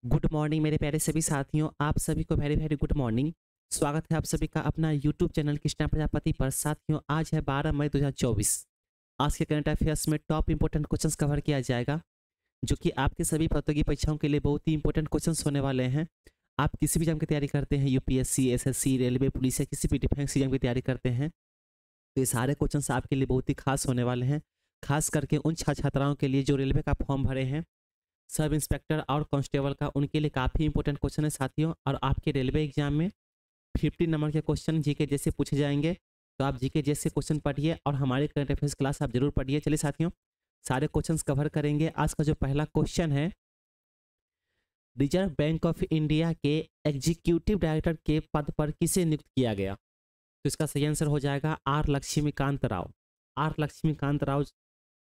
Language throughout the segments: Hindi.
गुड मॉर्निंग मेरे प्यारे सभी साथियों, आप सभी को वेरी वेरी गुड मॉर्निंग। स्वागत है आप सभी का अपना यूट्यूब चैनल कृष्णा प्रजापति पर। साथियों, आज है 12 मई 2024। आज के करंट अफेयर्स में टॉप इंपोर्टेंट क्वेश्चंस कवर किया जाएगा, जो कि आपके सभी प्रतियोगी परीक्षाओं के लिए बहुत ही इंपॉर्टेंट क्वेश्चंस होने वाले हैं। आप किसी भी एग्जाम की तैयारी करते हैं, यूपीएससी, एसएससी, रेलवे, पुलिस या किसी भी डिफेंस एग्जाम की तैयारी करते हैं, तो ये सारे क्वेश्चंस आपके लिए बहुत ही खास होने वाले हैं। खास करके उन छात्राओं के लिए जो रेलवे का फॉर्म भरे हैं, सब इंस्पेक्टर और कांस्टेबल का, उनके लिए काफ़ी इंपॉर्टेंट क्वेश्चन है साथियों। और आपके रेलवे एग्जाम में 50 नंबर के क्वेश्चन जीके जैसे पूछे जाएंगे, तो आप जीके जैसे क्वेश्चन पढ़िए और हमारे करंट अफेयर्स क्लास आप जरूर पढ़िए। चलिए साथियों, सारे क्वेश्चंस कवर करेंगे। आज का जो पहला क्वेश्चन है, रिजर्व बैंक ऑफ इंडिया के एग्जीक्यूटिव डायरेक्टर के पद पर किसे नियुक्त किया गया? तो इसका सही आंसर हो जाएगा आर लक्ष्मीकांत राव। आर लक्ष्मीकांत राव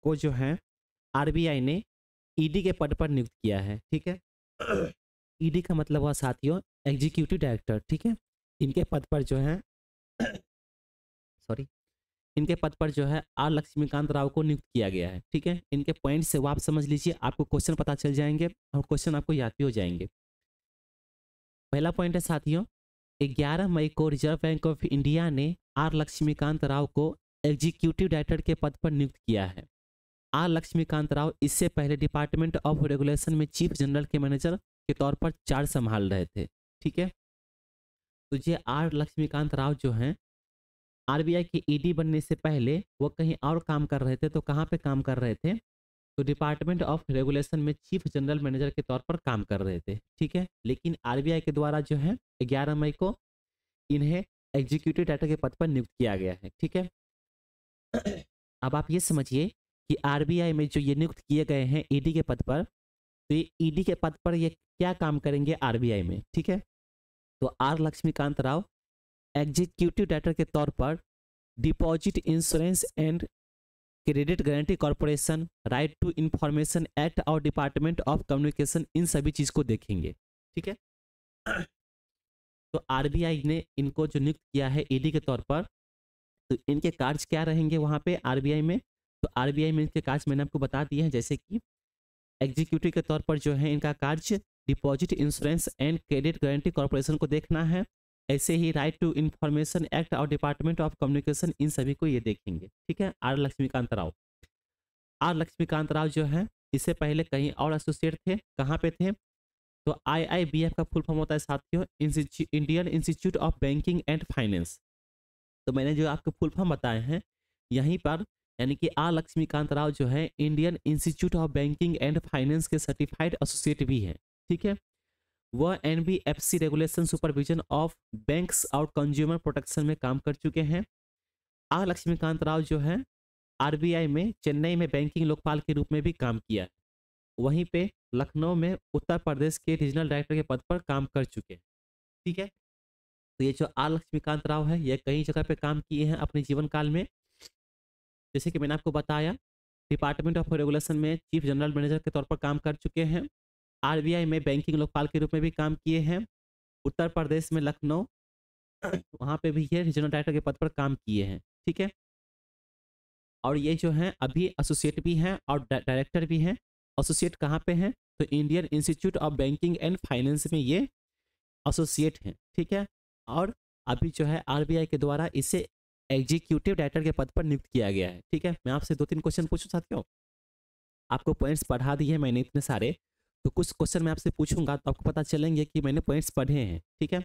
को जो है आरबीआई ने ईडी के पद पर नियुक्त किया है। ठीक है, ईडी का मतलब हुआ साथियों एग्जीक्यूटिव डायरेक्टर। ठीक है, इनके पद पर जो है सॉरी इनके पद पर जो है आर लक्ष्मीकांत राव को नियुक्त किया गया है। ठीक है, इनके पॉइंट से वो आप समझ लीजिए, आपको क्वेश्चन पता चल जाएंगे और क्वेश्चन आपको याद भी हो जाएंगे। पहला पॉइंट है साथियों, 11 मई को रिजर्व बैंक ऑफ इंडिया ने आर लक्ष्मीकांत राव को एग्जीक्यूटिव डायरेक्टर के पद पर नियुक्त किया है। आर लक्ष्मीकांत राव इससे पहले डिपार्टमेंट ऑफ रेगुलेशन में चीफ जनरल के मैनेजर के तौर पर चार्ज संभाल रहे थे। ठीक है, तो ये आर लक्ष्मीकांत राव जो हैं, आरबीआई के ईडी बनने से पहले वो कहीं और काम कर रहे थे। तो कहाँ पे काम कर रहे थे? तो डिपार्टमेंट ऑफ रेगुलेशन में चीफ जनरल मैनेजर के तौर पर काम कर रहे थे। ठीक है, लेकिन आरबीआई के द्वारा जो है 11 मई को इन्हें एग्जीक्यूटिव डायरेक्टर के पद पर नियुक्त किया गया है। ठीक है, अब आप ये समझिए कि आरबीआई में जो ये नियुक्त किए गए हैं ईडी के पद पर, तो ये ईडी के पद पर ये क्या काम करेंगे आरबीआई में? ठीक है, तो R Laxmikant Rao executive director के तौर पर deposit insurance and credit guarantee corporation, right to information act और डिपार्टमेंट ऑफ कम्युनिकेशन, इन सभी चीज को देखेंगे। ठीक है, तो आरबीआई ने इनको जो नियुक्त किया है ईडी के तौर पर, तो इनके कार्य क्या रहेंगे वहां पे आरबीआई में? तो आरबीआई में इनके कार्य मैंने आपको बता दिए हैं, जैसे कि एग्जीक्यूटिव के तौर पर जो है इनका कार्य deposit insurance and credit guarantee corporation को देखना है। ऐसे ही राइट टू इंफॉर्मेशन एक्ट और डिपार्टमेंट ऑफ कम्युनिकेशन, इन सभी को ये देखेंगे। ठीक है, आर लक्ष्मीकांत राव। आर लक्ष्मीकांत राव जो है इससे पहले कहीं और एसोसिएट थे। कहाँ पे थे? तो आईआईबीएफ का फुल फॉर्म होता है साथियों Indian institute of banking and finance. तो मैंने जो आपको फुल फॉर्म बताए हैं यहीं पर, यानी कि आर लक्ष्मीकांत राव जो है Indian institute of banking and finance के सर्टिफाइड एसोसिएट भी हैं। ठीक है, वह NBFC regulation supervision of banks और कंज्यूमर प्रोटेक्शन में काम कर चुके हैं। आर लक्ष्मीकांत राव जो है आरबीआई में चेन्नई में बैंकिंग लोकपाल के रूप में भी काम किया है। वहीं पे लखनऊ में उत्तर प्रदेश के रीजनल डायरेक्टर के पद पर काम कर चुके हैं। ठीक है, तो ये जो आर लक्ष्मीकांत राव है ये कई जगह पे काम किए हैं अपने जीवन काल में। जैसे कि मैंने आपको बताया, डिपार्टमेंट ऑफ रेगुलेशन में चीफ जनरल मैनेजर के तौर पर काम कर चुके हैं। आरबीआई में बैंकिंग लोकपाल के रूप में भी काम किए हैं। उत्तर प्रदेश में लखनऊ वहाँ पे भी ये रीजनल डायरेक्टर के पद पर काम किए हैं। ठीक है, और ये जो है अभी एसोसिएट भी हैं और डायरेक्टर भी हैं। एसोसिएट कहाँ पे हैं? तो Indian institute of banking and finance में ये एसोसिएट हैं। ठीक है, और अभी जो है आरबीआई के द्वारा इसे एग्जीक्यूटिव डायरेक्टर के पद पर नियुक्त किया गया है। ठीक है, मैं आपसे 2-3 क्वेश्चन पूछूं साथियों। आपको पॉइंट्स पढ़ा दिए हैं मैंने इतने सारे, तो कुछ क्वेश्चन मैं आपसे पूछूंगा तो आपको पता चलेंगे कि मैंने पॉइंट्स पढ़े हैं। ठीक है,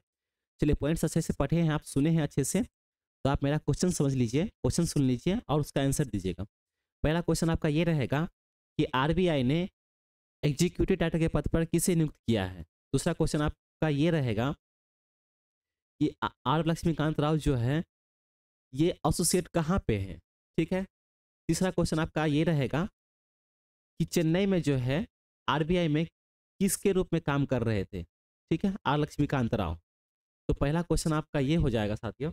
चलिए, पॉइंट्स अच्छे से पढ़े हैं, आप सुने हैं अच्छे से, तो आप मेरा क्वेश्चन समझ लीजिए, क्वेश्चन सुन लीजिए और उसका आंसर दीजिएगा। पहला क्वेश्चन आपका ये रहेगा कि आरबीआई ने एग्जीक्यूटिव डायरेक्टर के पद पर किसे नियुक्त किया है? दूसरा क्वेश्चन आपका ये रहेगा कि आर लक्ष्मीकांत राव जो है ये एसोसिएट कहाँ पे है? ठीक है, तीसरा क्वेश्चन आपका ये रहेगा कि चेन्नई में जो है आरबीआई में किसके रूप में काम कर रहे थे? ठीक है, आर लक्ष्मीकांत राव। तो पहला क्वेश्चन आपका ये हो जाएगा साथियों,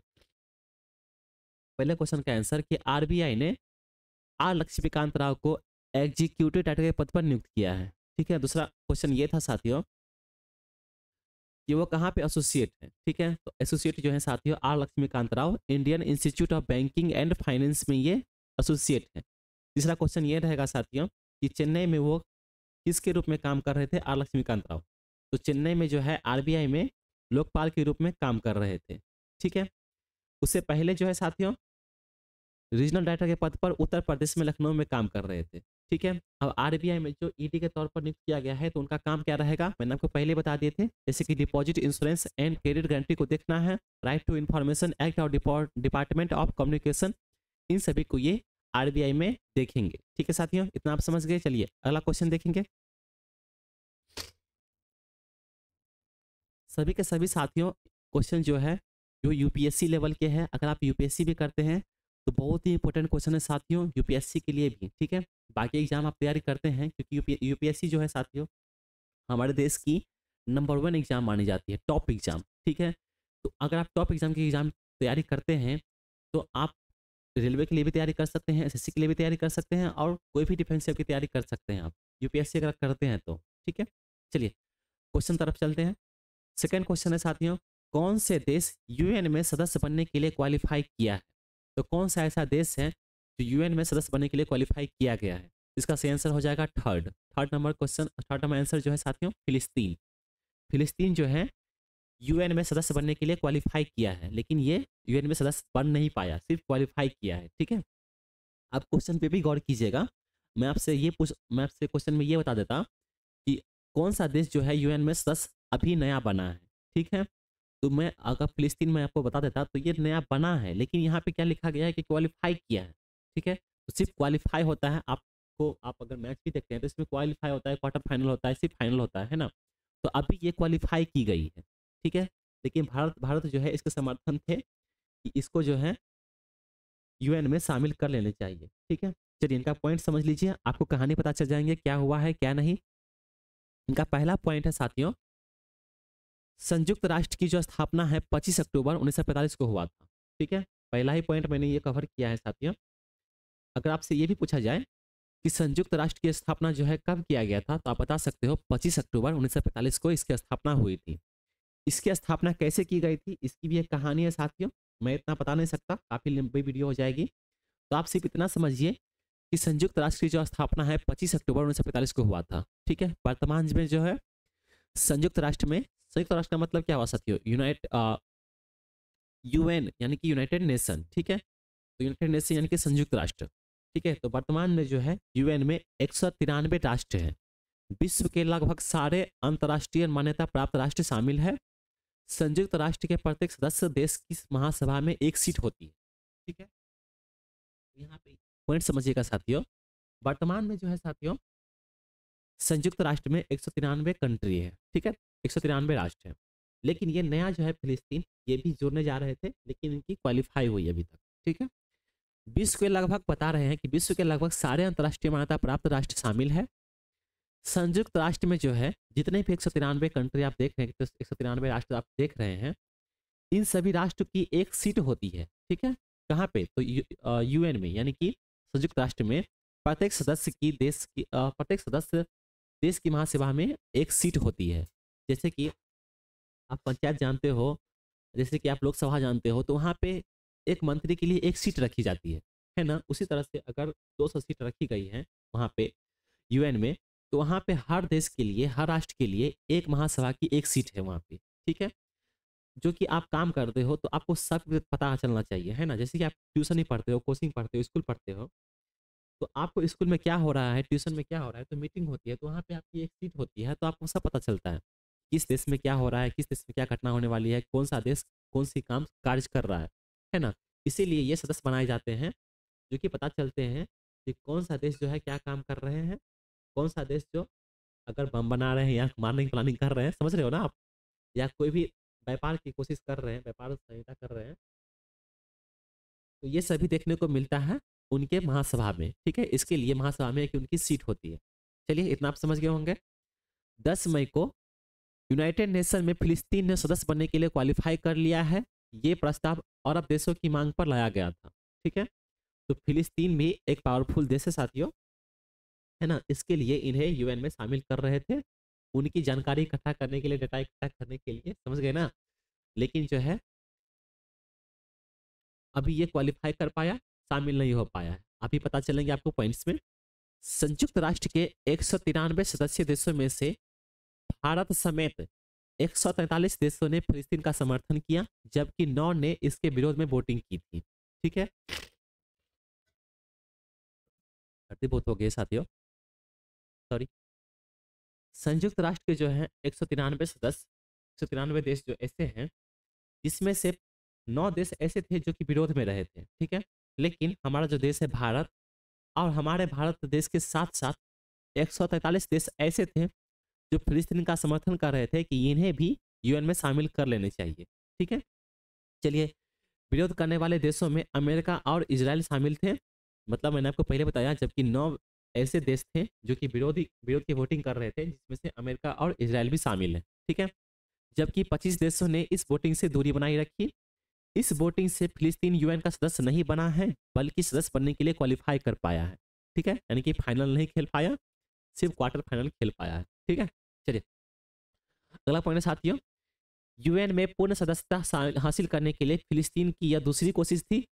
पहले क्वेश्चन का आंसर कि आरबीआई ने आर लक्ष्मीकांत राव को एग्जीक्यूटिव डायरेक्टर के पद पर नियुक्त किया है। ठीक है, दूसरा क्वेश्चन ये था साथियों कि वो कहाँ पे एसोसिएट है। ठीक है, तो एसोसिएट जो है साथियों R Laxmikant Rao Indian institute of banking and finance में ये एसोसिएट है। तीसरा क्वेश्चन ये रहेगा साथियों कि चेन्नई में वो किसके रूप में काम कर रहे थे? आर लक्ष्मीकांत राव। तो चेन्नई में जो है आरबीआई में लोकपाल के रूप में काम कर रहे थे। ठीक है, उससे पहले जो है साथियों रीजनल डायरेक्टर के पद पर उत्तर प्रदेश में लखनऊ में काम कर रहे थे। ठीक है, अब आरबीआई में जो ईडी के तौर पर नियुक्त किया गया है तो उनका काम क्या रहेगा, मैंने आपको पहले बता दिए थे, जैसे कि deposit insurance and credit guarantee को देखना है, राइट टू इन्फॉर्मेशन एक्ट और डिपार्टमेंट ऑफ कम्युनिकेशन, इन सभी को ये आरबीआई में देखेंगे। ठीक है साथियों, इतना आप समझ गए। चलिए अगला क्वेश्चन देखेंगे। सभी के सभी साथियों क्वेश्चन जो है जो यूपीएससी लेवल के हैं, अगर आप यूपीएससी भी करते हैं तो बहुत ही इंपॉर्टेंट क्वेश्चन है साथियों यूपीएससी के लिए भी। ठीक है, बाकी एग्जाम आप तैयारी करते हैं क्योंकि यूपीएससी जो है साथियों हमारे देश की नंबर 1 एग्जाम मानी जाती है, टॉप एग्जाम। ठीक है, तो अगर आप टॉप एग्जाम की एग्जाम तैयारी करते हैं तो आप रेलवे के लिए भी तैयारी कर सकते हैं, एसएससी के लिए भी तैयारी कर सकते हैं और कोई भी डिफेंसिव की तैयारी कर सकते हैं आप यूपीएससी अगर करते हैं तो। ठीक है, चलिए क्वेश्चन तरफ चलते हैं। सेकेंड क्वेश्चन है साथियों, कौन से देश यूएन में सदस्य बनने के लिए क्वालिफाई किया है? तो कौन सा ऐसा देश है जो यूएन में सदस्य बनने के लिए क्वालिफाई किया गया है? इसका सही आंसर हो जाएगा third number question, third number answer जो है साथियों फिलिस्तीन। फिलिस्तीन जो है यूएन में सदस्य बनने के लिए क्वालिफाई किया है, लेकिन ये यूएन में सदस्य बन नहीं पाया, सिर्फ क्वालिफाई किया है। ठीक है, आप क्वेश्चन पे भी गौर कीजिएगा। मैं आपसे क्वेश्चन में ये बता देता कि कौन सा देश जो है यूएन में सदस्य अभी नया बना है। ठीक है, तो मैं अगर फिलिस्तीन में आपको बता देता तो ये नया बना है, लेकिन यहाँ पे क्या लिखा गया है कि क्वालिफाई किया है। ठीक है, तो सिर्फ क्वालिफाई होता है, आपको आप अगर मैच भी देखते हैं तो इसमें क्वालिफाई होता है, क्वार्टर फाइनल होता है, सिर्फ फाइनल होता है ना। तो अभी ये क्वालिफाई की गई है। ठीक है, लेकिन भारत जो है इसके समर्थन थे कि इसको जो है यूएन में शामिल कर लेने चाहिए। ठीक है, चलिए इनका पॉइंट समझ लीजिए, आपको कहानी पता चल जाएंगे क्या हुआ है क्या नहीं। इनका पहला पॉइंट है साथियों, संयुक्त राष्ट्र की जो स्थापना है 25 अक्टूबर 1945 को हुआ था। ठीक है, पहला ही पॉइंट मैंने ये कवर किया है साथियों। अगर आपसे ये भी पूछा जाए कि संयुक्त राष्ट्र की स्थापना जो है कब किया गया था, तो आप बता सकते हो 25 अक्टूबर 1945 को इसकी स्थापना हुई थी। इसकी स्थापना कैसे की गई थी इसकी भी एक कहानी है साथियों, मैं इतना बता नहीं सकता, काफी लंबी वीडियो हो जाएगी। तो आप सिर्फ इतना समझिए कि संयुक्त राष्ट्र की जो स्थापना है 25 अक्टूबर 1945 को हुआ था। ठीक है, वर्तमान में जो है संयुक्त राष्ट्र में, संयुक्त राष्ट्र का मतलब क्या हुआ साथियों, यूएन यानी कि यूनाइटेड नेशन। ठीक है, तो यूनाइटेड नेशन यानी कि संयुक्त राष्ट्र। ठीक है, तो वर्तमान में जो है यूएन में 193 राष्ट्र हैं। विश्व के लगभग सारे अंतर्राष्ट्रीय मान्यता प्राप्त राष्ट्र शामिल है। संयुक्त राष्ट्र के प्रत्येक सदस्य देश की महासभा में एक सीट होती है। ठीक है, यहाँ पे पॉइंट समझिएगा साथियों, वर्तमान में जो है साथियों संयुक्त राष्ट्र में 193 कंट्री है। ठीक है, 193 राष्ट्र है, लेकिन ये नया जो है फिलिस्तीन ये भी जोड़ने जा रहे थे, लेकिन इनकी क्वालिफाई हुई अभी तक। ठीक है, विश्व के लगभग बता रहे हैं कि विश्व के लगभग सारे अंतर्राष्ट्रीय मान्यता प्राप्त राष्ट्र शामिल है। संयुक्त राष्ट्र में जो है जितने भी 193 कंट्री आप देख रहे हैं, 193 राष्ट्र आप देख रहे हैं, इन सभी राष्ट्र की एक सीट होती है। ठीक है, कहाँ पे, तो यूएन में यानी कि संयुक्त राष्ट्र में प्रत्येक सदस्य देश की महासभा में एक सीट होती है। जैसे कि आप पंचायत जानते हो, जैसे कि आप लोकसभा जानते हो, तो वहाँ पे एक मंत्री के लिए एक सीट रखी जाती है ना। उसी तरह से अगर 200 सीट रखी गई है वहाँ पे यूएन में, तो वहाँ पे हर देश के लिए, हर राष्ट्र के लिए एक महासभा की एक सीट है वहाँ पे। ठीक है, जो कि आप काम करते हो तो आपको सब पता चलना चाहिए, है ना। जैसे कि आप ट्यूशन ही पढ़ते हो, कोचिंग पढ़ते हो, स्कूल पढ़ते हो, तो आपको स्कूल में क्या हो रहा है, ट्यूशन में क्या हो रहा है, तो मीटिंग होती है, तो वहाँ पे आपकी एक सीट होती है, तो आपको सब पता चलता है किस देश में क्या हो रहा है, किस देश में क्या घटना होने वाली है, कौन सा देश कौन सी काम कार्य कर रहा है ना। इसीलिए ये सदस्य बनाए जाते हैं जो कि पता चलते हैं कि कौन सा देश जो है क्या काम कर रहे हैं, कौन सा देश जो अगर बम बना रहे हैं या मारने की प्लानिंग कर रहे हैं, समझ रहे हो ना आप, या कोई भी व्यापार की कोशिश कर रहे हैं, व्यापार संहिता कर रहे हैं, तो ये सभी देखने को मिलता है उनके महासभा में। ठीक है, इसके लिए महासभा में एक उनकी सीट होती है। चलिए इतना आप समझ गए होंगे। 10 मई को यूनाइटेड नेशन में फिलिस्तीन ने सदस्य बनने के लिए क्वालिफाई कर लिया है। ये प्रस्ताव अरब देशों की मांग पर लाया गया था। ठीक है, तो फिलिस्तीन भी एक पावरफुल देश है साथियों, है ना। इसके लिए इन्हें यूएन में शामिल कर रहे थे, उनकी जानकारी इकट्ठा करने के लिए, डाटा इकट्ठा करने के लिए, समझ गए ना। लेकिन जो है अभी ये क्वालिफाई कर पाया, शामिल नहीं हो पाया है। अभी पता चलेंगे आपको पॉइंट्स में। संयुक्त राष्ट्र के 193 सदस्य देशों में से भारत समेत 143 देशों ने फिलिस्तीन का समर्थन किया, जबकि 9 ने इसके विरोध में वोटिंग की थी। ठीक है, बहुत हो गए साथियों, सॉरी। संयुक्त राष्ट्र के जो है 193 सदस्य, 193 देश जो ऐसे हैं, जिसमें से 9 देश ऐसे थे जो कि विरोध में रहे थे। ठीक है, लेकिन हमारा जो देश है भारत, और हमारे भारत देश के साथ साथ 143 देश ऐसे थे जो फिलिस्तीन का समर्थन कर रहे थे कि इन्हें भी यूएन में शामिल कर लेने चाहिए। ठीक है, चलिए, विरोध करने वाले देशों में अमेरिका और इजराइल शामिल थे। मतलब मैंने आपको पहले बताया, जबकि 9 ऐसे देश थे जो कि विरोध की वोटिंग कर रहे थे, जिसमें से अमेरिका और इजराइल भी शामिल है। ठीक है, जबकि 25 देशों ने इस वोटिंग से दूरी बनाई रखी। इस वोटिंग से फिलिस्तीन यूएन का सदस्य नहीं बना है, बल्कि सदस्य बनने के लिए क्वालिफाई कर पाया है। ठीक है, यानी कि फाइनल नहीं खेल पाया, सिर्फ क्वार्टर फाइनल खेल पाया है। ठीक है, चलिए अगला पॉइंट है साथियों, यूएन में पूर्ण सदस्यता हासिल करने के लिए फिलिस्तीन की यह दूसरी कोशिश थी।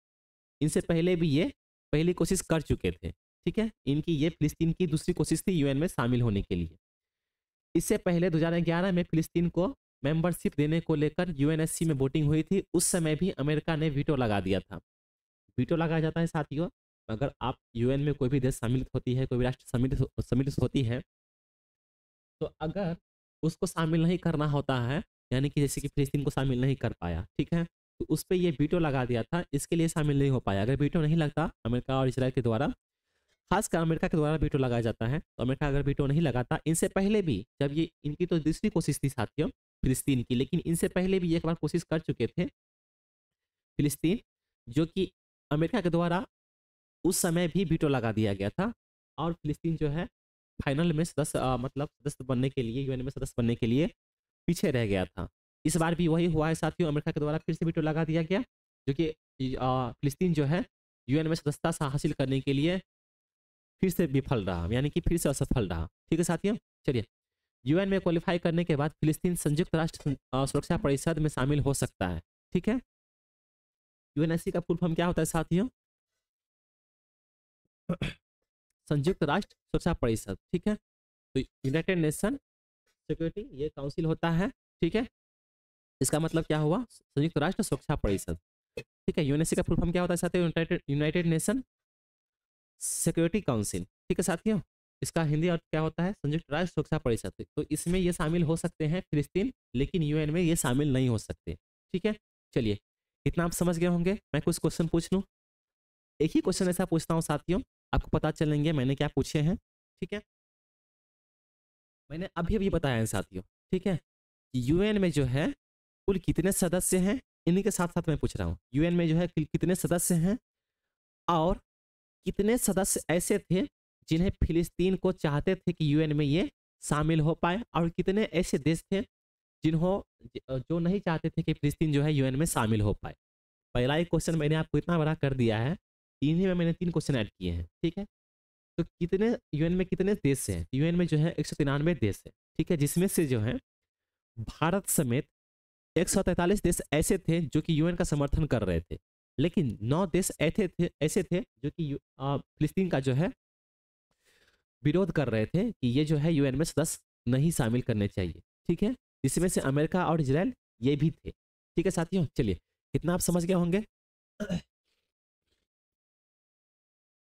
इनसे पहले भी ये पहली कोशिश कर चुके थे। ठीक है, इनकी ये फिलिस्तीन की दूसरी कोशिश थी यूएन में शामिल होने के लिए। इससे पहले 2011 में फिलिस्तीन को मेंबरशिप देने को लेकर यूएनएससी में वोटिंग हुई थी। उस समय भी अमेरिका ने वीटो लगा दिया था। वीटो लगाया जाता है साथियों, अगर आप यूएन में कोई भी देश सम्मिलित होती है, कोई भी राष्ट्र सम्मिलित होती है, तो अगर उसको शामिल नहीं करना होता है, यानी कि जैसे कि फिलिस्तीन को शामिल नहीं कर पाया, ठीक है, तो उस पर ये वीटो लगा दिया था, इसके लिए शामिल नहीं हो पाया। अगर वीटो नहीं लगता अमेरिका और इसराइल के द्वारा, खासकर अमेरिका के द्वारा वीटो लगाया जाता है, तो अमेरिका अगर वीटो नहीं लगाता, इनसे पहले भी जब ये इनकी तो दूसरी कोशिश थी साथियों फिलिस्तीन की, लेकिन इनसे पहले भी एक बार कोशिश कर चुके थे फिलिस्तीन, जो कि अमेरिका के द्वारा उस समय भी वीटो लगा दिया गया था, और फिलिस्तीन जो है फाइनल में सदस्य मतलब सदस्य बनने के लिए, यूएन में सदस्य बनने के लिए पीछे रह गया था। इस बार भी वही हुआ है साथियों, अमेरिका के द्वारा फिर से वीटो लगा दिया गया, जो कि फिलिस्तीन जो है यूएन में सदस्यता हासिल करने के लिए फिर से विफल रहा, यानी कि फिर से असफल रहा। ठीक है साथियों, चलिए, यूएन में क्वालिफाई करने के बाद फिलिस्तीन संयुक्त राष्ट्र सुरक्षा परिषद में शामिल हो सकता है। ठीक है, यूएनएससी का फुल फॉर्म क्या होता है साथियों? संयुक्त राष्ट्र सुरक्षा परिषद। ठीक है, तो यूनाइटेड नेशन सिक्योरिटी ये काउंसिल होता है। ठीक है, इसका मतलब क्या हुआ? संयुक्त राष्ट्र सुरक्षा परिषद। ठीक है, यूएनएससी का फुल फॉर्म क्या होता है साथियों? United nation security council. ठीक है साथियों, इसका हिंदी अर्थ क्या होता है? संयुक्त राष्ट्र सुरक्षा परिषद। तो इसमें ये शामिल हो सकते हैं फिलिस्तीन, लेकिन यूएन में ये शामिल नहीं हो सकते। ठीक है, चलिए, इतना आप समझ गए होंगे। मैं कुछ क्वेश्चन पूछ लूं, एक ही क्वेश्चन ऐसा पूछता हूं साथियों, आपको पता चलेंगे मैंने क्या पूछे हैं। ठीक है, मैंने अभी अभी बताया है साथियों, ठीक है, यूएन में जो है कुल कितने सदस्य हैं, इन्हीं के साथ साथ मैं पूछ रहा हूँ यूएन में जो है कितने सदस्य हैं, और कितने सदस्य ऐसे थे जिन्हें फिलिस्तीन को चाहते थे कि यूएन में ये शामिल हो पाए, और कितने ऐसे देश थे जिन्हों जो नहीं चाहते थे कि फिलिस्तीन जो है यूएन में शामिल हो पाए। पहला एक क्वेश्चन मैंने आपको इतना बड़ा कर दिया है, इन्हीं में मैंने 3 क्वेश्चन ऐड किए हैं। ठीक है, तो कितने यूएन में कितने देश हैं? यूएन में जो है 193 देश है। ठीक है, जिसमें से जो है भारत समेत 143 देश ऐसे थे जो कि यूएन का समर्थन कर रहे थे, लेकिन 9 देश ऐसे थे जो कि फिलिस्तीन का जो है विरोध कर रहे थे कि ये जो है यूएन में सदस्य नहीं शामिल करने चाहिए। ठीक है, जिसमें से अमेरिका और इजराइल ये भी थे। ठीक है साथियों, चलिए, कितना आप समझ गए होंगे?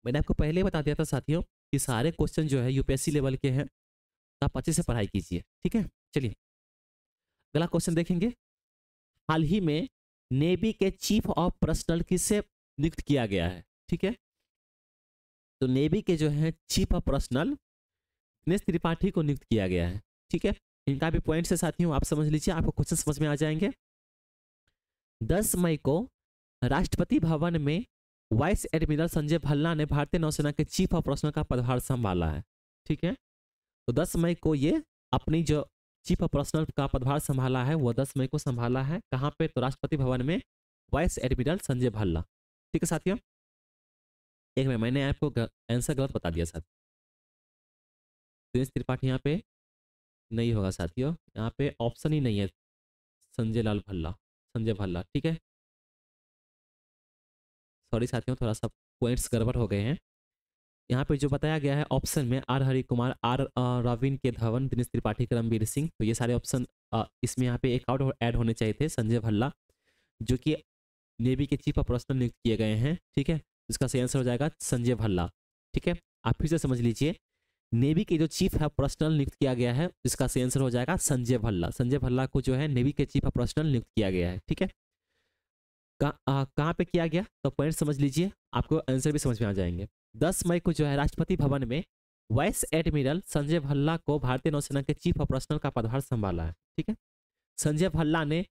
मैंने आपको पहले ही बता दिया था साथियों कि सारे क्वेश्चन जो है यूपीएससी लेवल के हैं, तो आप अच्छे से पढ़ाई कीजिए। ठीक है, चलिए अगला क्वेश्चन देखेंगे। हाल ही में नेवी के चीफ ऑफ पर्सनल किससे नियुक्त किया गया है? ठीक है, तो नेवी के जो है chief of personal Dinesh Tripathi को नियुक्त किया गया है। ठीक है, इनका भी पॉइंट से साथियों आप समझ लीजिए, आपको क्वेश्चन समझ में आ जाएंगे। 10 मई को राष्ट्रपति भवन में वाइस एडमिरल संजय भल्ला ने भारतीय नौसेना के चीफ ऑफ पर्सनल का पदभार संभाला है। ठीक है, तो 10 मई को ये अपनी जो चीफ ऑफ पर्सनल का पदभार संभाला है, वो 10 मई को संभाला है। कहाँ पे? तो राष्ट्रपति भवन में वाइस एडमिरल संजय भल्ला। ठीक है साथियों, एक मिनट, मैंने आपको आंसर गलत बता दिया साथ। दिनेश त्रिपाठी यहाँ पे नहीं होगा साथियों, यहाँ पे ऑप्शन ही नहीं है संजय भल्ला। ठीक है, सॉरी साथियों, थोड़ा सा पॉइंट्स गड़बड़ हो गए हैं। यहाँ पे जो बताया गया है ऑप्शन में आर हरि कुमार, आर रविन के धवन, दिनेश त्रिपाठी, करमवीर सिंह, तो ये सारे ऑप्शन इसमें यहाँ पे एक और ऐड होने चाहिए थे, संजय भल्ला, जो कि नेवी के चीफ ऑफ पर्सनल नियुक्त किए गए हैं। ठीक है, इसका सही आंसर हो जाएगा संजय भल्ला। ठीक है, आप फिर से समझ लीजिए, नेवी के जो चीफ ऑफ पर्सनल नियुक्त किया गया है, इसका सही आंसर हो जाएगा संजय भल्ला। संजय भल्ला को जो है नेवी के चीफ ऑफ पर्सनल नियुक्त किया गया है। ठीक है, कहाँ पे किया गया, तो पॉइंट समझ लीजिए, आपको आंसर भी समझ में आ जाएंगे। 10 मई को जो है राष्ट्रपति भवन में वाइस एडमिरल संजय भल्ला को भारतीय नौसेना के चीफ ऑफ पर्सनल का पदभार संभाला है। ठीक है, संजय भल्ला ने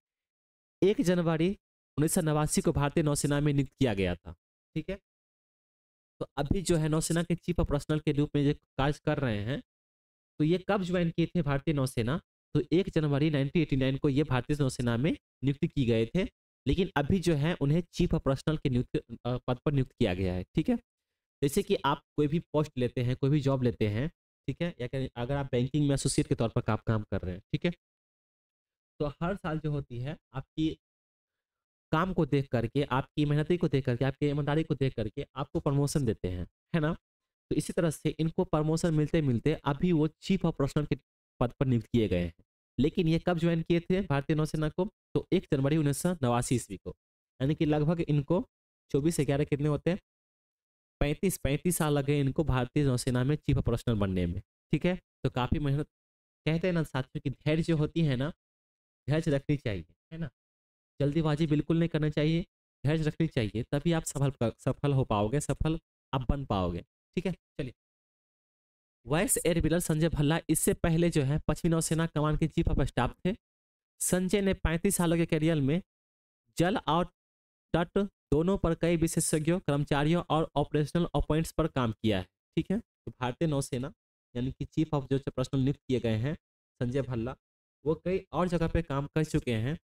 1 जनवरी 1989 को भारतीय नौसेना में नियुक्त किया गया था। ठीक है, तो अभी जो है नौसेना के चीफ ऑफ पर्सनल के रूप में जो कार्य कर रहे हैं, तो ये कब ज्वाइन किए थे भारतीय नौसेना, तो 1 जनवरी 1989 को ये भारतीय नौसेना में नियुक्त किए गए थे, लेकिन अभी जो है उन्हें चीफ ऑफ पर्सनल के पद पर नियुक्त किया गया है। ठीक है, जैसे कि आप कोई भी पोस्ट लेते हैं, कोई भी जॉब लेते हैं, ठीक है, या अगर आप बैंकिंग में एसोसिएट के तौर पर काम कर रहे हैं, ठीक है, तो हर साल जो होती है आपकी काम को देख करके, आपकी मेहनती को देख करके, आपकी ईमानदारी को देख करके आपको प्रमोशन देते हैं, है ना। तो इसी तरह से इनको प्रमोशन मिलते मिलते अभी वो चीफ ऑफ पर्सनल के पद पर नियुक्त किए गए हैं। लेकिन ये कब ज्वाइन किए थे भारतीय नौसेना को, तो 1 जनवरी 1989 ईस्वी को, यानी कि लगभग इनको 24/11 कितने होते हैं, 35 साल लगे इनको भारतीय नौसेना में चीफ ऑफ पर्सनल बनने में। ठीक है, तो काफी मेहनत, कहते हैं ना साथियों की धैर्य जो होती है ना, धैर्य रखनी चाहिए, है ना, जल्दीबाजी बिल्कुल नहीं करना चाहिए, धैर्य रखनी चाहिए, तभी आप सफल हो पाओगे, सफल आप बन पाओगे। ठीक है, चलिए, वाइस एडमिरल संजय भल्ला इससे पहले जो है पश्चिमी नौसेना कमान के चीफ ऑफ स्टाफ थे। संजय ने 35 सालों के करियर में जल और तट दोनों पर कई विशेषज्ञों, कर्मचारियों और ऑपरेशनल अपॉइंट्स पर काम किया है। ठीक है, तो भारतीय नौसेना यानी कि चीफ ऑफ जो पर्सनल नियुक्त किए गए हैं संजय भल्ला, वो कई और जगह पे काम कर चुके हैं।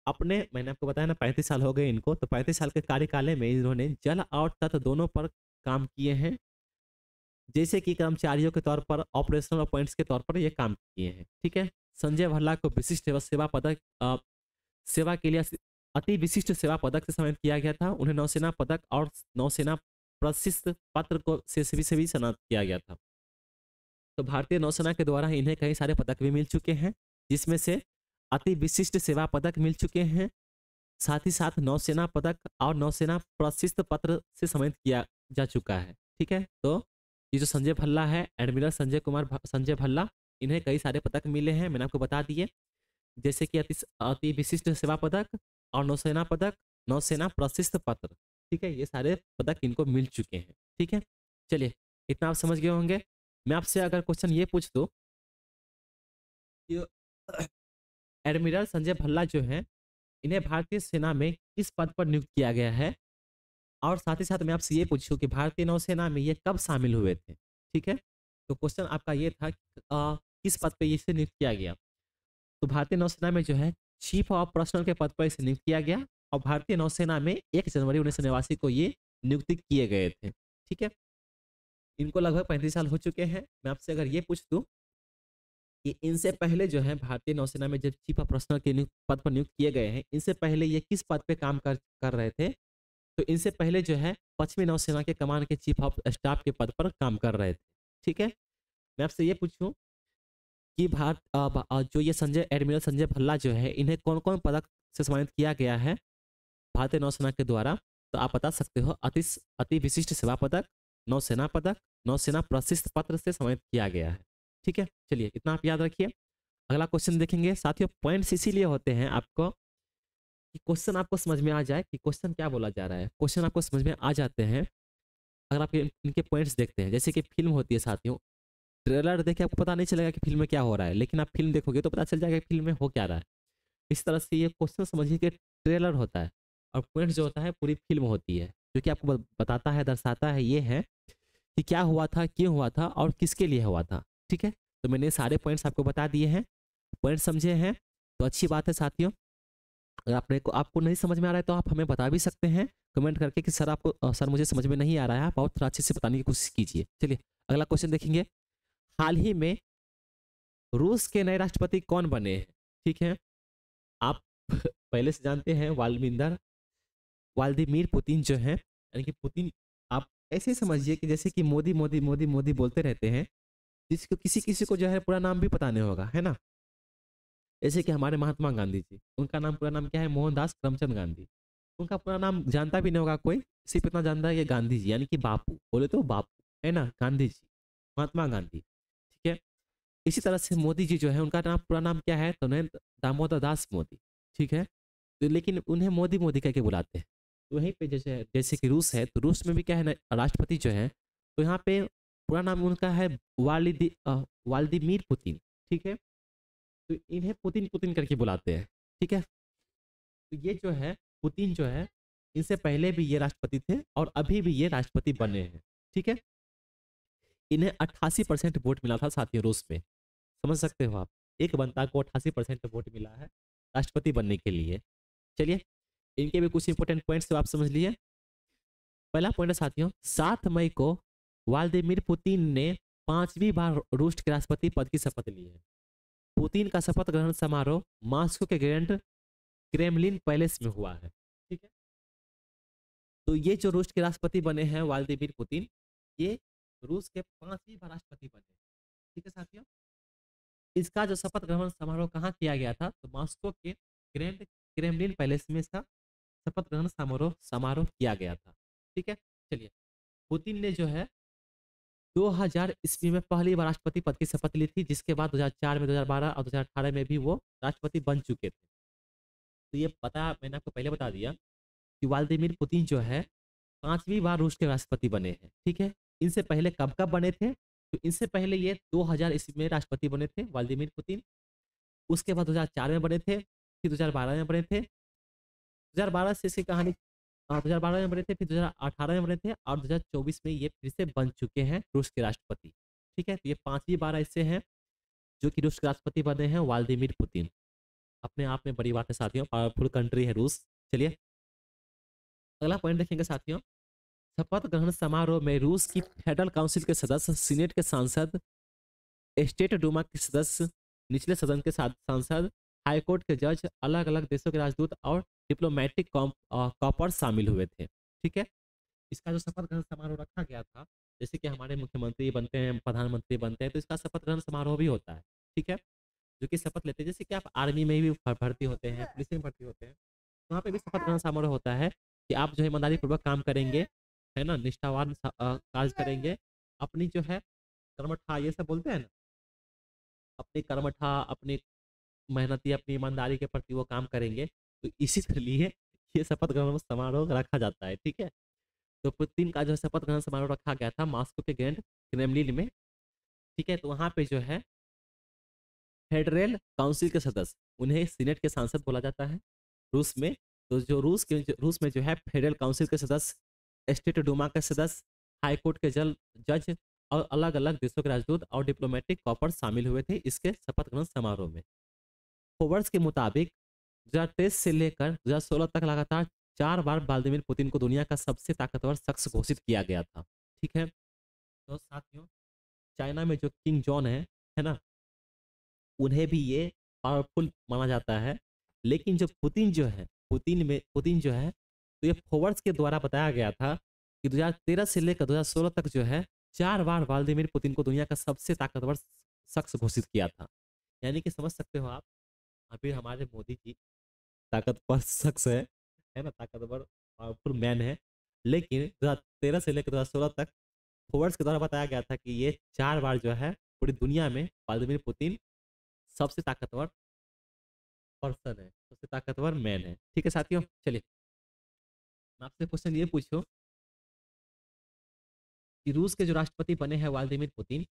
अपने, मैंने आपको बताया ना 35 साल हो गए इनको, तो 35 साल के कार्यकाल में इन्होंने जल और तट दोनों पर काम किए हैं, जैसे कि कर्मचारियों के तौर पर, ऑपरेशनल अपॉइंट्स के तौर पर ये काम किए हैं। ठीक है, संजय भल्ला को विशिष्ट सेवा पदक, सेवा के लिए अति विशिष्ट सेवा पदक से सम्मानित किया गया था। उन्हें नौसेना पदक और नौसेना प्रशस्ति पत्र को से भी सम्मानित किया गया था। तो भारतीय नौसेना के द्वारा इन्हें कई सारे पदक भी मिल चुके हैं, जिसमें से अति विशिष्ट सेवा पदक मिल चुके हैं, साथ ही साथ नौसेना पदक और नौसेना प्रशस्ति पत्र से सम्मानित किया जा चुका है। ठीक है, तो ये जो संजय भल्ला है, एडमिरल संजय भल्ला, इन्हें कई सारे पदक मिले हैं, मैंने आपको बता दिए, जैसे कि अति विशिष्ट सेवा पदक और नौसेना पदक, नौसेना प्रशस्ति पत्र। ठीक है, ये सारे पदक इनको मिल चुके हैं। ठीक है, चलिए, इतना आप समझ गए होंगे। मैं आपसे अगर क्वेश्चन ये पूछ दूं कि एडमिरल संजय भल्ला जो है, इन्हें भारतीय सेना में किस पद पर नियुक्त किया गया है, और साथ ही साथ मैं आपसे ये पूछूं कि भारतीय नौसेना में ये कब शामिल हुए थे। ठीक है, तो क्वेश्चन आपका ये था किस पद पे इसे नियुक्त किया गया, तो भारतीय नौसेना में जो है चीफ ऑफ पर्सनल के पद पर इसे नियुक्त किया गया, और भारतीय नौसेना में 1 जनवरी 1989 को ये नियुक्ति किए गए थे। ठीक है, इनको लगभग 35 साल हो चुके हैं। मैं आपसे अगर ये पूछ दूं कि इनसे पहले जो है भारतीय नौसेना में जब चीफ ऑफ पर्सनल के पद पर नियुक्त किए गए हैं, इनसे पहले ये किस पद पे काम कर रहे थे, तो इनसे पहले जो है पश्चिमी नौसेना के कमान के चीफ ऑफ स्टाफ के पद पर काम कर रहे थे। ठीक है, मैं आपसे ये पूछूं कि जो ये एडमिरल संजय भल्ला जो है, इन्हें कौन कौन पदक से सम्मानित किया गया है भारतीय नौसेना के द्वारा, तो आप बता सकते हो, अति विशिष्ट सेवा पदक, नौसेना पदक, नौसेना प्रशस्ति पत्र से सम्मानित किया गया है। ठीक है, चलिए, इतना आप याद रखिए। अगला क्वेश्चन देखेंगे साथियों। पॉइंट्स इसीलिए होते हैं आपको कि क्वेश्चन आपको समझ में आ जाए कि क्वेश्चन क्या बोला जा रहा है। क्वेश्चन आपको समझ में आ जाते हैं अगर आप इनके पॉइंट्स देखते हैं। जैसे कि फिल्म होती है साथियों, ट्रेलर देख के आपको पता नहीं चलेगा कि फिल्म में क्या हो रहा है, लेकिन आप फिल्म देखोगे तो पता चल जाएगा कि फिल्म में हो क्या रहा है। इस तरह से ये क्वेश्चन समझिए कि ट्रेलर होता है, और पॉइंट्स जो होता है पूरी फिल्म होती है, जो कि आपको बताता है, दर्शाता है, ये है कि क्या हुआ था, क्यों हुआ था और किसके लिए हुआ था। ठीक है, तो मैंने सारे पॉइंट्स आपको बता दिए हैं, पॉइंट समझे हैं तो अच्छी बात है साथियों। अगर आपको नहीं समझ में आ रहा है तो आप हमें बता भी सकते हैं कमेंट करके कि सर मुझे समझ में नहीं आ रहा है, आप और थोड़ा अच्छे से बताने की कोशिश कीजिए। चलिए, अगला क्वेश्चन देखेंगे। हाल ही में रूस के नए राष्ट्रपति कौन बने हैं? ठीक है, आप पहले से जानते हैं व्लादिमीर पुतिन जो है, यानी कि पुतिन, आप ऐसे ही समझिए कि जैसे कि मोदी मोदी मोदी मोदी बोलते रहते हैं, जिसको किसी किसी को जो है पूरा नाम भी पता नहीं होगा, है ना। जैसे कि हमारे महात्मा गांधी जी, उनका नाम पूरा नाम क्या है, मोहनदास करमचंद गांधी। उनका पूरा नाम जानता भी नहीं होगा कोई, सिर्फ इतना जानता है कि गांधी जी, यानी कि बापू, बोले तो बापू, है ना, गांधी जी, महात्मा गांधी, ठीक है। इसी तरह से मोदी जी जो है, उनका नाम पूरा नाम क्या है, तो नरेंद्र दामोदर दास मोदी, ठीक है। तो लेकिन उन्हें मोदी मोदी करके बुलाते हैं। तो वहीं पे जैसे जैसे कि रूस है, तो रूस में भी क्या है ना, राष्ट्रपति जो है, तो यहाँ पे पूरा नाम उनका है व्लादिमीर पुतिन, ठीक है। तो इन्हें पुतिन पुतिन करके बुलाते हैं, ठीक है। तो ये जो है पुतिन जो है, इनसे पहले भी ये राष्ट्रपति थे और अभी भी ये राष्ट्रपति बने हैं, ठीक है। इन्हें 88% वोट मिला था साथियों रूस में, समझ सकते हो आप। एक बनता को 88% वोट मिला है राष्ट्रपति बनने के लिए। चलिए, इनके भी कुछ इंपॉर्टेंट पॉइंट्स तो आप समझ लिए। पहला पॉइंट है साथियों, 7 मई को व्लादिमीर पुतिन ने 5वीं बार रूस के राष्ट्रपति पद की शपथ ली है। पुतिन का शपथ ग्रहण समारोह मॉस्को के ग्रैंड क्रेमलिन पैलेस में हुआ है, ठीक है। तो ये जो रूस के राष्ट्रपति बने हैं व्लादिमीर पुतिन, ये रूस के 5वीं बार राष्ट्रपति बने, ठीक है साथियों। इसका जो शपथ ग्रहण समारोह कहाँ किया गया था, तो मॉस्को के ग्रैंड क्रेमलिन पैलेस में इसका शपथ ग्रहण समारोह समारोह किया गया था, ठीक है। चलिए, पुतिन ने जो है 2000 ईस्वी में पहली बार राष्ट्रपति पद की शपथ ली थी, जिसके बाद 2004 में, 2012 और 2018 में भी वो राष्ट्रपति बन चुके थे। तो ये पता, मैंने आपको पहले बता दिया कि व्लादिमीर पुतिन जो है 5वीं बार रूस के राष्ट्रपति बने हैं, ठीक है। इनसे पहले कब कब बने थे, तो इनसे पहले ये 2000 ईस्वी में राष्ट्रपति बने थे व्लादिमीर पुतिन। उसके बाद 2004 में बने थे, फिर 2012 में बने थे, 2012 से इसकी कहानी, 2012 में बने थे, फिर 2018 में बने थे और 2024 में ये फिर से बन चुके हैं रूस के राष्ट्रपति, ठीक है। तो ये 5वीं बार ऐसे हैं जो कि रूस के राष्ट्रपति बने हैं व्लादिमीर पुतिन। अपने आप में बड़ी बात है साथियों, पावरफुल कंट्री है रूस। चलिए, अगला पॉइंट देखेंगे साथियों, शपथ ग्रहण समारोह में रूस की फेडरल काउंसिल के सदस्य, सीनेट के सांसद, स्टेट डूमा के सदस्य, निचले सदन के सांसद, हाईकोर्ट के जज, अलग अलग देशों के राजदूत और डिप्लोमेटिक कॉपर शामिल हुए थे, ठीक है। इसका जो शपथ ग्रहण समारोह रखा गया था, जैसे कि हमारे मुख्यमंत्री बनते हैं, प्रधानमंत्री बनते हैं, तो इसका शपथ ग्रहण समारोह भी होता है, ठीक है। जो कि शपथ लेते हैं, जैसे कि आप आर्मी में भी भर्ती होते हैं, पुलिस में भर्ती होते हैं, वहाँ पे भी शपथ ग्रहण समारोह होता है कि आप जो है ईमानदारी पूर्वक काम करेंगे, है ना, निष्ठावान कार्य करेंगे, अपनी जो है कर्मठा, ये सब बोलते हैं ना, अपनी कर्मठा, अपनी मेहनती, अपनी ईमानदारी के प्रति वो काम करेंगे। तो इसी के लिए ये शपथ ग्रहण समारोह रखा जाता है, ठीक है। तो पुतिन का जो शपथ ग्रहण समारोह रखा गया था मॉस्को के ग्रैंड क्रेमलिन में, ठीक है। तो वहाँ पे जो है फेडरल काउंसिल के सदस्य, उन्हें सीनेट के सांसद बोला जाता है रूस में। तो जो रूस में जो है फेडरल काउंसिल के सदस्य, स्टेट डूमा के सदस्य, हाई कोर्ट के जज और अलग अलग देशों के राजदूत और डिप्लोमेटिक कॉपर शामिल हुए थे इसके शपथ ग्रहण समारोह में। फोर्ब्स के मुताबिक 2023 से लेकर 2016 तक लगातार 4 बार व्लादिमीर पुतिन को दुनिया का सबसे ताकतवर शख्स घोषित किया गया था, ठीक है। तो साथियों, चाइना में जो किंग जॉन है ना, उन्हें भी ये पावरफुल माना जाता है। लेकिन जो पुतिन जो है, तो ये फोर्ब्स के द्वारा बताया गया था कि 2013 से लेकर 2016 तक जो है 4 बार व्लादिमीर पुतिन को दुनिया का सबसे ताकतवर शख्स घोषित किया था। यानी कि समझ सकते हो आप, अभी हमारे मोदी जी ताकतवर शख्स है ना, ताकतवर पावरफुल मैन है। लेकिन 2013 से लेकर 2016 तक फोर्ब्स के द्वारा बताया गया था कि ये 4 बार जो है पूरी दुनिया में व्लादिमीर पुतिन सबसे ताकतवर पर्सन है, सबसे ताकतवर मैन है, ठीक है साथियों। चलिए, मैं आपसे क्वेश्चन ये पूछूं कि रूस के जो राष्ट्रपति बने हैं व्लादिमीर पुतिन,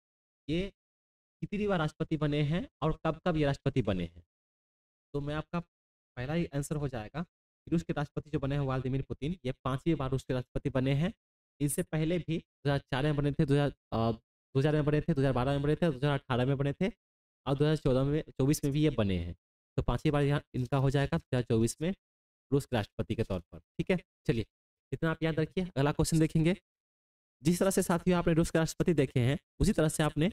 ये कितनी बार राष्ट्रपति बने हैं और कब कब ये राष्ट्रपति बने हैं। तो मैं आपका पहला ही आंसर हो जाएगा कि रूस के राष्ट्रपति जो बने हैं व्लादिमीर पुतिन, ये 5वीं बार रूस के राष्ट्रपति बने हैं। इससे पहले भी 2004 में बने थे, 2000 में बने थे, 2012 में बने थे, 2018 में बने थे और 2014 में 24 में भी ये बने हैं। तो 5वीं बार यहाँ इनका हो जाएगा 2024 में रूस के राष्ट्रपति के तौर पर, ठीक है। चलिए, इतना आप याद रखिए। अगला क्वेश्चन देखेंगे। जिस तरह से साथियों आपने रूस के राष्ट्रपति देखे हैं, उसी तरह से आपने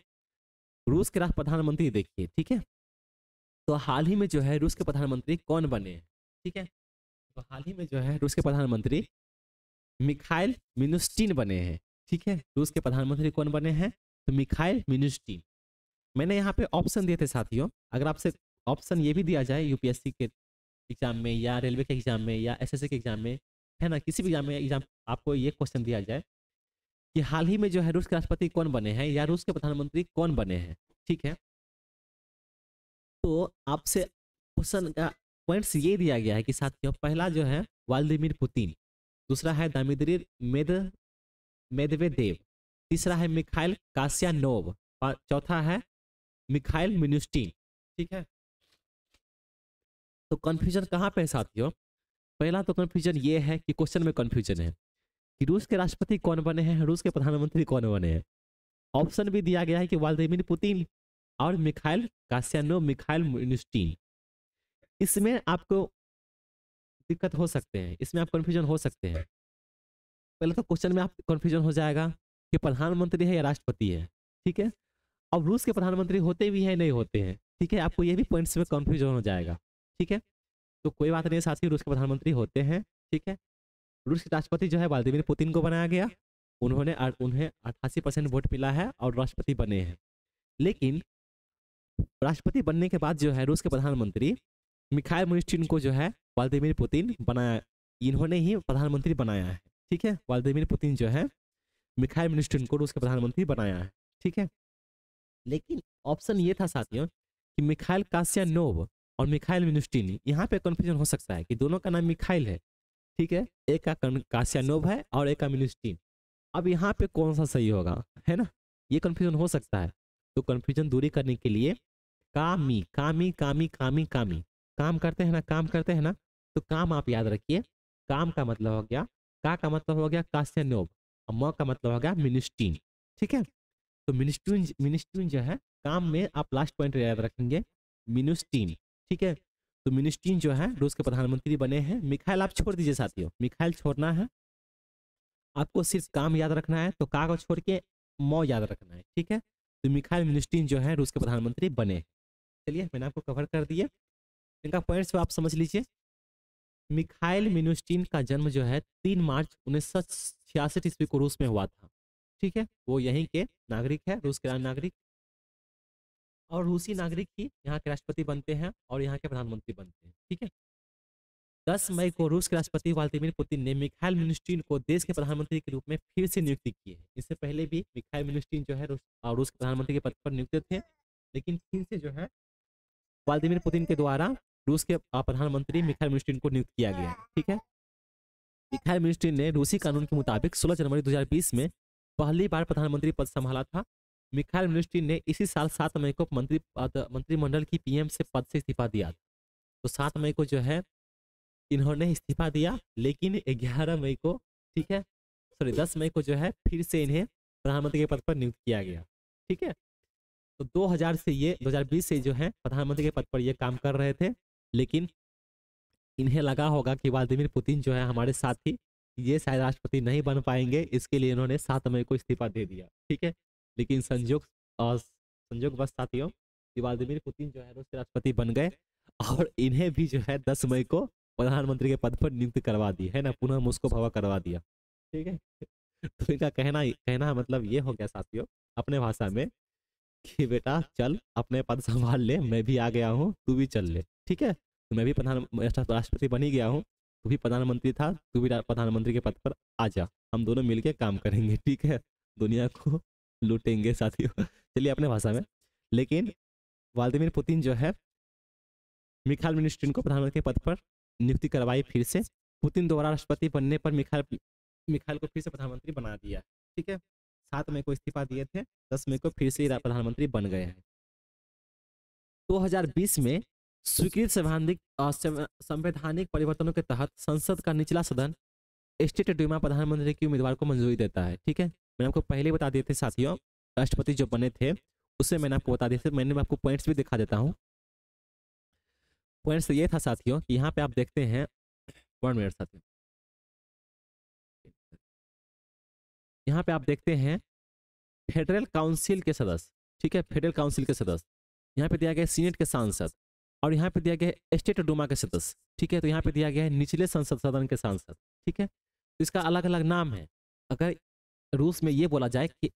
रूस के राष्ट्र प्रधानमंत्री देखिए, ठीक है। तो हाल ही में जो है रूस के प्रधानमंत्री कौन बने हैं, ठीक है। तो हाल ही में जो है रूस के प्रधानमंत्री मिखाइल मिनुस्टिन बने हैं, ठीक है, रूस के प्रधानमंत्री कौन बने हैं? तो मिखाइल मिनुस्टिन। मैंने यहाँ पे ऑप्शन दिए थे साथियों, अगर आपसे ऑप्शन ये भी दिया जाए यूपीएससी के एग्जाम में या रेलवे के एग्जाम में या एसएससी के एग्जाम में, है ना, किसी भी एग्जाम आपको ये क्वेश्चन दिया जाए कि हाल ही में जो है रूस के राष्ट्रपति कौन बने हैं या रूस के प्रधानमंत्री कौन बने हैं, ठीक है, तो आपसे क्वेश्चन का पॉइंट्स ये दिया गया है कि साथियों पहला जो है व्लादिमीर पुतिन, दूसरा है दमित्री मेदवेदेव, तीसरा है मिखाइल कासियानोव और चौथा है मिखाइल मिनुस्टिन, ठीक है। तो कंफ्यूजन कहाँ पे है साथियों? पहला तो कंफ्यूजन ये है कि क्वेश्चन में कंफ्यूजन है कि रूस के राष्ट्रपति कौन बने हैं, रूस के प्रधानमंत्री कौन बने हैं। ऑप्शन भी दिया गया है कि व्लादिमीर पुतिन और मिखाइल कासियानोव, मिखाइल मिनुस्टिन। इसमें आपको दिक्कत हो सकते हैं, इसमें आप कंफ्यूजन हो सकते हैं। पहले तो क्वेश्चन में आप कंफ्यूजन हो जाएगा कि प्रधानमंत्री है या राष्ट्रपति है, ठीक है। अब रूस के प्रधानमंत्री होते भी हैं नहीं होते हैं, ठीक है, आपको ये भी पॉइंट्स में कंफ्यूजन हो जाएगा, ठीक है। तो कोई बात नहीं, साथ ही रूस के प्रधानमंत्री होते हैं, ठीक है। रूस के राष्ट्रपति जो है व्लादिमीर पुतिन को बनाया गया, उन्हें 88% वोट मिला है और राष्ट्रपति बने हैं। लेकिन राष्ट्रपति बनने के बाद जो है रूस के प्रधानमंत्री मिखाइल मिनुस्टिन को जो है व्लादिमीर पुतिन बनाया, इन्होंने ही प्रधानमंत्री बनाया है, ठीक है। व्लादिमीर पुतिन जो है मिखाइल मिनुस्टिन को रूस के प्रधानमंत्री बनाया है, ठीक है। लेकिन ऑप्शन ये था साथियों कि मिखाइल कासियानोव और मिखाइल मिनुस्टिन, यहाँ पे कंफ्यूजन हो सकता है कि दोनों का नाम मिखाइल है, ठीक है, एक का कासियानोव है और एक का मिनुस्टिन। अब यहाँ पे कौन सा सही होगा, है ना, ये कंफ्यूजन हो सकता है। तो कंफ्यूजन दूरी करने के लिए कामी कामी कामी कामी कामी काम करते हैं ना, काम करते हैं ना, तो काम आप याद रखिए। काम का मतलब हो गया, का मतलब हो गया कासियानोव और म का मतलब हो गया मिनुस्टिन, ठीक है। तो मिनुस्टिन मिनुस्टिन जो है काम में आप लास्ट पॉइंट याद रखेंगे मिनुस्टिन, ठीक है। तो मिनुस्टिन जो है रूस के प्रधानमंत्री बने हैं। मिखाइल आप छोड़ दीजिए साथियों, मिखाइल छोड़ना है, आपको सिर्फ काम याद रखना है, तो का को छोड़ के मौ याद रखना है, ठीक है। तो मिखाइल मिनुस्टिन जो है रूस के प्रधानमंत्री बने। चलिए मैंने आपको कवर कर दिया, इनका पॉइंट्स आप समझ लीजिए। मिखाइल मिनुस्टिन का जन्म जो है 3 मार्च 1966 ईस्वी को रूस में हुआ था, ठीक है। वो यहीं के नागरिक है, रूस के नागरिक, और रूसी नागरिक ही यहाँ के राष्ट्रपति बनते हैं और यहाँ के प्रधानमंत्री बनते हैं, ठीक है। 10 मई को रूस के राष्ट्रपति व्लादिमीर पुतिन ने मिखाइल मिनुस्टिन को देश के प्रधानमंत्री के रूप में फिर से नियुक्ति की है। इससे पहले भी मिखाइल मिनुस्टिन जो है रूस के प्रधानमंत्री के पद पर नियुक्त थे, लेकिन फिर से जो है व्लादिमीर पुतिन के द्वारा रूस के प्रधानमंत्री मिखाइल मिनुस्टिन को नियुक्त किया गया, ठीक है। मिखाइल मिनुस्टिन ने रूसी कानून के मुताबिक 16 जनवरी 2020 में पहली बार प्रधानमंत्री पद संभाला था। मिखाइल मिनुस्टिन ने इसी साल 7 मई को मंत्रिमंडल की पीएम से पद से इस्तीफा दिया। तो 7 मई को जो है इन्होंने इस्तीफा दिया, लेकिन 11 मई को, ठीक है, सॉरी 10 मई को जो है फिर से इन्हें प्रधानमंत्री के पद पर नियुक्त किया गया, ठीक है। तो 2020 से जो है प्रधानमंत्री के पद पर ये काम कर रहे थे, लेकिन इन्हें लगा होगा कि व्लादिमीर पुतिन जो है हमारे साथी, ये शायद राष्ट्रपति नहीं बन पाएंगे, इसके लिए इन्होंने 7 मई को इस्तीफा दे दिया, ठीक है। लेकिन संयोग बस साथियों कि व्लादिमीर पुतिन जो है रूस के राष्ट्रपति बन गए और इन्हें भी जो है 10 मई को प्रधानमंत्री के पद पर नियुक्त करवा दी, है ना, पुनः मुझको भवा करवा दिया, ठीक है। तो इनका कहना मतलब ये हो गया साथियों अपने भाषा में कि बेटा चल अपने पद संभाल ले, मैं भी आ गया हूँ, तू भी चल ले, ठीक है। तो मैं भी राष्ट्रपति बन ही गया हूँ, तू भी प्रधानमंत्री था, तू भी प्रधानमंत्री के पद पर आ जा, हम दोनों मिलके काम करेंगे, ठीक है, दुनिया को लूटेंगे साथियों। चलिए अपने भाषा में। लेकिन व्लादिमीर पुतिन जो है मिखाइल मिनुस्टिन को प्रधानमंत्री के पद पर नियुक्ति करवाई फिर से। पुतिन द्वारा राष्ट्रपति बनने पर मिखाइल को फिर से प्रधानमंत्री बना दिया, ठीक है। 7 मई को इस्तीफा दिए थे, 10 मई को फिर से प्रधानमंत्री बन गए हैं। 2020 में स्वीकृत संवैधानिक परिवर्तनों के तहत संसद का निचला सदन स्टेट डूमा प्रधानमंत्री के उम्मीदवार को मंजूरी देता है, ठीक है। मैंने आपको पहले बता दिए थे साथियों, राष्ट्रपति जो बने थे उससे मैंने आपको बता दिए थे, मैंने आपको पॉइंट्स भी दिखा देता हूँ। पॉइंट्स ये था साथियों कि यहाँ पे आप देखते हैं, 1 मिनट साथियों, यहाँ पे आप देखते हैं फेडरल काउंसिल के सदस्य, ठीक है, फेडरल काउंसिल के सदस्य, यहाँ पे दिया गया सीनेट के सांसद, और यहाँ पे दिया गया है स्टेट डूमा के सदस्य, ठीक है। तो यहाँ पे दिया गया है निचले संसद सदन के सांसद, ठीक है। तो इसका अलग अलग नाम है। अगर रूस में ये बोला जाए कि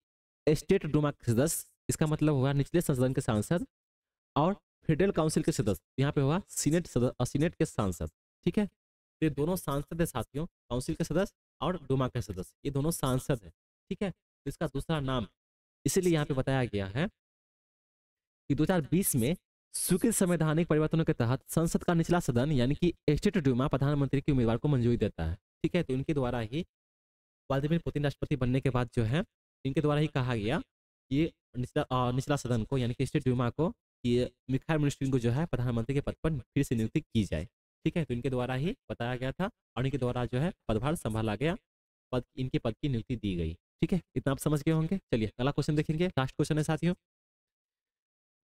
स्टेट डूमा के सदस्य, इसका मतलब हुआ निचले सदन के सांसद, और फेडरल काउंसिल के सदस्य, यहाँ पे हुआ सीनेट सदस्य, सीनेट के सांसद। ठीक है, तो ये दोनों सांसद है साथियों, काउंसिल के सदस्य और डूमा के सदस्य, ये दोनों सांसद है। ठीक है, तो इसका दूसरा नाम, इसीलिए यहाँ पे बताया गया है कि 2020 में स्वीकृत संवैधानिक परिवर्तनों के तहत संसद का निचला सदन यानी कि स्टेट डूमा प्रधानमंत्री के उम्मीदवार को मंजूरी देता है। ठीक है, तो इनके द्वारा ही व्लादिमीर पुतिन राष्ट्रपति बनने के बाद जो है इनके द्वारा ही कहा गया ये निचला सदन को यानी कि स्टेट डूमा को कि मिखाइल मिशुस्तिन को जो है प्रधानमंत्री के पद पर फिर से नियुक्ति की जाए। ठीक है, तो इनके द्वारा ही बताया गया था और इनके द्वारा जो है पदभार संभाला गया, इनके पद की नियुक्ति दी गई। ठीक है, इतना आप समझ गए होंगे। चलिए अगला क्वेश्चन देखेंगे, लास्ट क्वेश्चन है साथियों।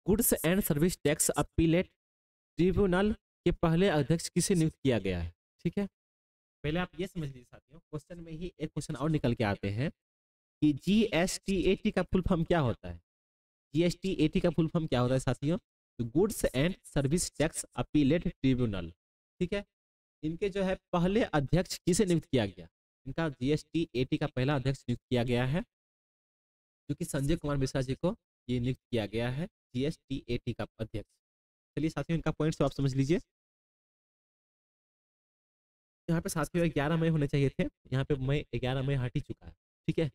Goods and services tax appellate tribunal के पहले अध्यक्ष किसे नियुक्त किया गया है? ठीक है, पहले आप ये समझ लीजिए साथियों, क्वेश्चन में ही एक क्वेश्चन और निकल के आते हैं कि जीएसटीएटी का फुल फॉर्म क्या होता है। जीएसटीएटी का फुल फॉर्म क्या होता है साथियों? तो goods and services tax appellate tribunal. ठीक है, इनके जो है पहले अध्यक्ष किसे नियुक्त किया गया? इनका जीएसटीएटी का पहला अध्यक्ष नियुक्त किया गया है जो कि संजय कुमार मिश्रा जी को ये नियुक्त किया गया है जीएसटीएटी का अध्यक्ष। चलिए साथियों, इनका पॉइंट आप समझ लीजिए। यहाँ पे साथियों 11 मई होने चाहिए थे, यहाँ पे मई 11 मई हट ही चुका है। ठीक है,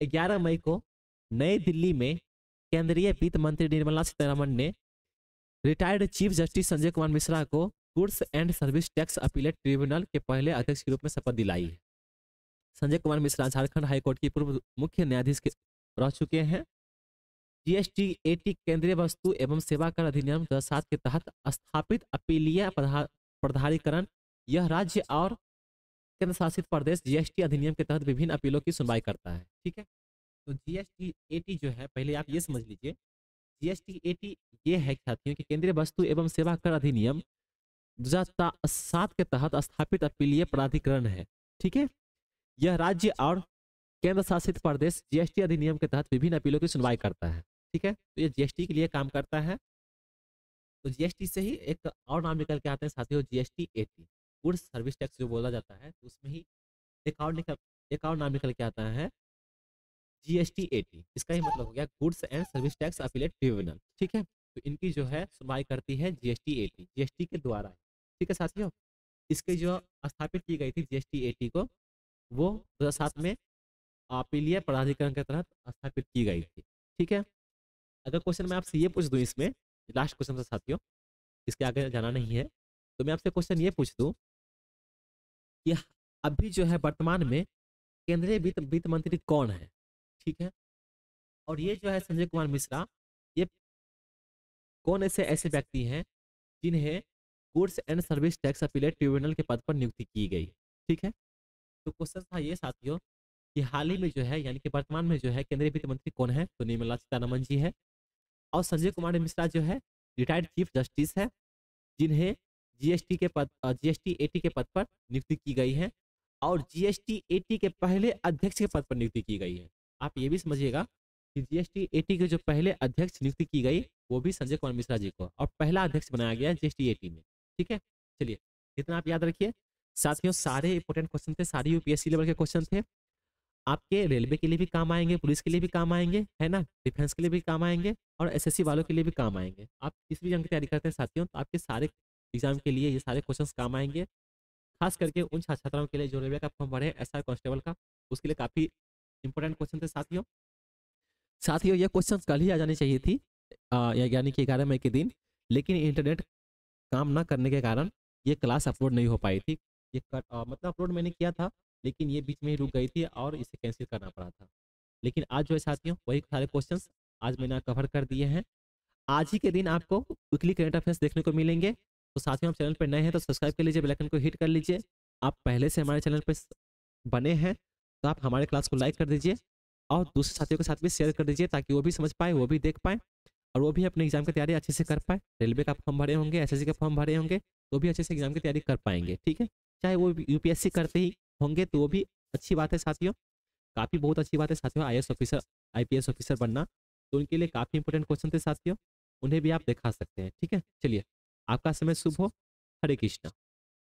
11 मई को नई दिल्ली में केंद्रीय वित्त मंत्री निर्मला सीतारमण ने retired chief justice Sanjay Kumar Mishra को goods and services tax appellate tribunal के पहले अध्यक्ष के रूप में शपथ दिलाई है। संजय कुमार मिश्रा झारखंड हाईकोर्ट के पूर्व मुख्य न्यायाधीश रह चुके हैं। जीएसटीएटी केंद्रीय वस्तु एवं सेवा कर अधिनियम 2007 के तहत स्थापित अपीलीय प्राधिकरण, यह राज्य और केंद्र शासित प्रदेश जीएसटी अधिनियम के तहत विभिन्न अपीलों की सुनवाई करता है। ठीक है, तो जीएसटीएटी जो है पहले आप ये समझ लीजिए, जीएसटीएटी ये है साथियों कि केंद्रीय वस्तु एवं सेवा कर अधिनियम 2007 के तहत स्थापित अपीलीय प्राधिकरण है। ठीक है, यह राज्य और केंद्र शासित प्रदेश जीएसटी अधिनियम के तहत विभिन्न अपीलों की सुनवाई करता है। ठीक है, तो ये जीएसटी के लिए काम करता है। तो जीएसटी से ही एक और नाम निकल के आते हैं साथियों, जीएसटीएटी, गुड्स सर्विस टैक्स जो बोला जाता है, तो उसमें ही एक और नाम निकल के आता है जीएसटीएटी। इसका ही मतलब हो गया goods and services tax appellate tribunal. ठीक है, तो इनकी जो है सुनवाई करती है जीएसटीएटी, जीएसटी के द्वारा। ठीक है साथियों, इसके जो स्थापित की गई थी जीएसटीएटी को, वो 2007 में अपीलीय प्राधिकरण के तहत स्थापित की गई थी। ठीक है, अगर क्वेश्चन मैं आपसे ये पूछ दूं, इसमें लास्ट क्वेश्चन था साथियों, इसके आगे जाना नहीं है, तो मैं आपसे क्वेश्चन ये पूछ दूं कि अभी जो है वर्तमान में केंद्रीय वित्त मंत्री कौन है? ठीक है, और ये जो है संजय कुमार मिश्रा, ये कौन ऐसे व्यक्ति हैं जिन्हें goods and services tax appellate tribunal के पद पर नियुक्ति की गई? ठीक है, तो क्वेश्चन था ये साथियों कि हाल ही में जो है यानी कि वर्तमान में जो है केंद्रीय वित्त मंत्री कौन है? तो निर्मला सीतारमण जी है, और संजय कुमार मिश्रा जो है रिटायर्ड चीफ जस्टिस है, जिन्हें जीएसटीएटी के पद पर नियुक्ति की गई है, और जीएसटीएटी के पहले अध्यक्ष के पद पर नियुक्ति की गई है। आप ये भी समझिएगा कि जीएसटीएटी के जो पहले अध्यक्ष नियुक्ति की गई वो भी संजय कुमार मिश्रा जी को, और पहला अध्यक्ष बनाया गया जीएसटीएटी में। ठीक है, चलिए इतना आप याद रखिए साथियों। सारे इंपॉर्टेंट क्वेश्चन थे, सारे यूपीएससी लेवल के क्वेश्चन थे, आपके रेलवे के लिए भी काम आएंगे, पुलिस के लिए भी काम आएंगे, है ना, डिफेंस के लिए भी काम आएंगे, और एसएससी वालों के लिए भी काम आएंगे। आप किस भी एग्जाम की तैयारी करते हैं साथियों, तो आपके सारे एग्जाम के लिए ये सारे क्वेश्चंस काम आएंगे। खास करके उन छात्र छात्राओं के लिए जो रेलवे का फॉर्म भरे एसआई कांस्टेबल का, उसके लिए काफी इंपॉर्टेंट क्वेश्चन थे साथियों। साथियों ये क्वेश्चन कल ही आ जानी चाहिए थी, यानी कि 11 मई के दिन, लेकिन इंटरनेट काम न करने के कारण ये क्लास अपलोड नहीं हो पाई थी। ये मतलब अपलोड मैंने किया था, लेकिन ये बीच में ही रुक गई थी और इसे कैंसिल करना पड़ा था। लेकिन आज जो है साथियों वही सारे क्वेश्चंस आज मैंने कवर कर दिए हैं। आज ही के दिन आपको वीकली करंट अफेयर्स देखने को मिलेंगे। तो साथियों आप चैनल पर नए हैं तो सब्सक्राइब कर लीजिए, बेल आइकन को हिट कर लीजिए। आप पहले से हमारे चैनल पर बने हैं तो आप हमारे क्लास को लाइक कर दीजिए और दूसरे साथियों के साथ भी शेयर कर दीजिए, ताकि वो भी समझ पाए, वो भी देख पाए और वो भी अपने एग्जाम की तैयारी अच्छे से कर पाए। रेलवे का फॉर्म भरे होंगे, एसएससी का फॉर्म भरे होंगे, तो भी अच्छे से एग्जाम की तैयारी कर पाएंगे। ठीक है, चाहे वो यूपीएससी करते ही होंगे तो वो भी अच्छी बात है साथियों, काफ़ी बहुत अच्छी बात है साथियों। आईएएस ऑफिसर, आईपीएस ऑफिसर बनना, तो उनके लिए काफ़ी इंपॉर्टेंट क्वेश्चन थे साथियों, उन्हें भी आप दिखा सकते हैं। ठीक है, चलिए आपका समय शुभ हो। हरे कृष्णा।